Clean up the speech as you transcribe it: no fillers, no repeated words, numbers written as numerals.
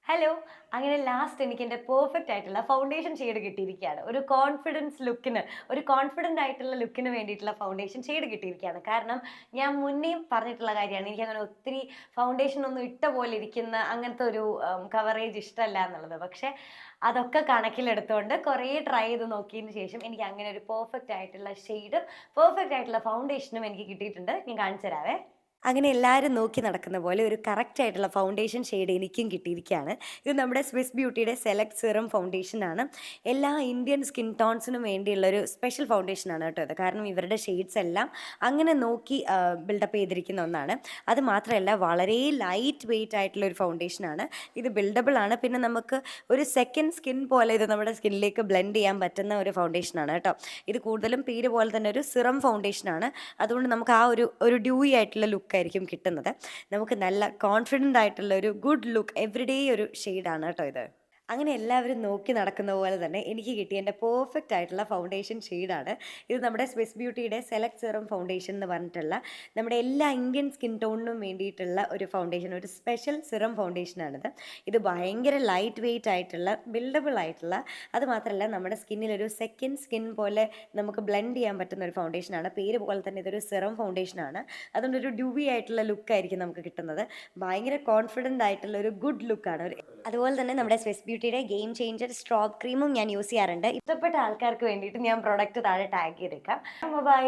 Hello! അങ്ങനെ last എനിക്ക് എൻ്റെ പെർഫെക്റ്റ് ആയിട്ടുള്ള ഫൗണ്ടേഷൻ ഷെയ്ഡ് കിട്ടിയിരിക്കുകയാണ്. ഒരു കോൺഫിഡൻസ് ലുക്കിന്, ഒരു കോൺഫിഡന്റ് ആയിട്ടുള്ള ലുക്കിന് വേണ്ടിയിട്ടുള്ള ഫൗണ്ടേഷൻ ഷെയ്ഡ് കിട്ടിയിരിക്കുകയാണ്. കാരണം ഞാൻ മുന്നേയും പറഞ്ഞിട്ടുള്ള കാര്യമാണ്. എനിക്കങ്ങനെ ഒത്തിരി ഫൗണ്ടേഷൻ ഒന്നും ഇട്ട പോലെ ഇരിക്കുന്ന അങ്ങനത്തെ ഒരു കവറേജ് ഇഷ്ടമല്ല എന്നുള്ളത്. പക്ഷേ അതൊക്കെ കണക്കിലെടുത്തുകൊണ്ട് കുറേ ട്രൈ ചെയ്ത് നോക്കിയതിന് ശേഷം എനിക്ക് അങ്ങനെ ഒരു പെർഫെക്റ്റ് ആയിട്ടുള്ള ഷെയ്ഡും, പെർഫെക്റ്റ് ആയിട്ടുള്ള ഫൗണ്ടേഷനും എനിക്ക് കിട്ടിയിട്ടുണ്ട്. ഞാൻ കാണിച്ചു തരാവേ. അങ്ങനെ എല്ലാവരും നോക്കി നടക്കുന്ന പോലെ ഒരു കറക്റ്റ് ആയിട്ടുള്ള ഫൗണ്ടേഷൻ ഷെയ്ഡ് എനിക്കും കിട്ടിയിരിക്കുകയാണ്. ഇത് നമ്മുടെ സ്വിസ് ബ്യൂട്ടിയുടെ സെലക്ട് സിറം ഫൗണ്ടേഷനാണ്. എല്ലാ ഇന്ത്യൻ സ്കിൻ ടോൺസിനും വേണ്ടിയുള്ള ഒരു സ്പെഷ്യൽ ഫൗണ്ടേഷനാണ് കേട്ടോ ഇത്. കാരണം ഇവരുടെ ഷെയ്ഡ്സ് എല്ലാം അങ്ങനെ നോക്കി ബിൽഡപ്പ് ചെയ്തിരിക്കുന്ന ഒന്നാണ്. അത് മാത്രമല്ല വളരെ ലൈറ്റ് വെയ്റ്റ് ആയിട്ടുള്ള ഒരു ഫൗണ്ടേഷനാണ്. ഇത് ബിൽഡബിൾ ആണ്. പിന്നെ നമുക്ക് ഒരു സെക്കൻഡ് സ്കിൻ പോലെ ഇത് നമ്മുടെ സ്കിന്നിലേക്ക് ബ്ലെൻഡ് ചെയ്യാൻ പറ്റുന്ന ഒരു ഫൗണ്ടേഷനാണ് കേട്ടോ. ഇത് കൂടുതലും പേര് പോലെ തന്നെ ഒരു സിറം ഫൗണ്ടേഷനാണ്. അതുകൊണ്ട് നമുക്ക് ആ ഒരു ഡ്യൂയി ആയിട്ടുള്ള ലുക്കായിരിക്കും കിട്ടുന്നത്. നമുക്ക് നല്ല കോൺഫിഡൻ്റ് ആയിട്ടുള്ള ഒരു ഗുഡ് ലുക്ക് എവറിഡേ ഒരു ഷെയ്ഡാണ് കേട്ടോ ഇത്. അങ്ങനെ എല്ലാവരും നോക്കി നടക്കുന്ന പോലെ തന്നെ എനിക്ക് കിട്ടിയ എൻ്റെ പെർഫെക്റ്റ് ആയിട്ടുള്ള ഫൗണ്ടേഷൻ ഷെയ്ഡാണ്. ഇത് നമ്മുടെ സ്വിസ് ബ്യൂട്ടിയുടെ സെലക്ട് സിറം ഫൗണ്ടേഷൻ എന്ന് പറഞ്ഞിട്ടുള്ള നമ്മുടെ എല്ലാ ഇന്ത്യൻ സ്കിൻ ടോണിനും വേണ്ടിയിട്ടുള്ള ഒരു ഫൗണ്ടേഷൻ, ഒരു സ്പെഷ്യൽ സിറം ഫൗണ്ടേഷനാണിത്. ഇത് ഭയങ്കര ലൈറ്റ് വെയ്റ്റ് ആയിട്ടുള്ള ബിൽഡബിൾ ആയിട്ടുള്ള, അത് മാത്രമല്ല നമ്മുടെ സ്കിന്നിൽ ഒരു സെക്കൻഡ് സ്കിൻ പോലെ നമുക്ക് ബ്ലെൻഡ് ചെയ്യാൻ പറ്റുന്ന ഒരു ഫൗണ്ടേഷനാണ്. പേര് പോലെ തന്നെ ഇതൊരു സിറം ഫൗണ്ടേഷനാണ്. അതുകൊണ്ട് ഒരു ഡ്യൂവി ആയിട്ടുള്ള ലുക്കായിരിക്കും നമുക്ക് കിട്ടുന്നത്. ഭയങ്കര കോൺഫിഡൻ്റ് ആയിട്ടുള്ള ഒരു ഗുഡ് ലുക്കാണ്. അതുപോലെ തന്നെ നമ്മുടെ സ്വിസ് ബ്യൂട്ടിയുടെ ഗെയിം ചേഞ്ചർ സ്ട്രോബ് ക്രീമും ഞാൻ യൂസ് ചെയ്യാറുണ്ട്. ഇഷ്ടപ്പെട്ട ആൾക്കാർക്ക് വേണ്ടിയിട്ട് ഞാൻ പ്രോഡക്റ്റ് താഴെ ടാഗ് ചെയ്തേക്കാം. ബൈ.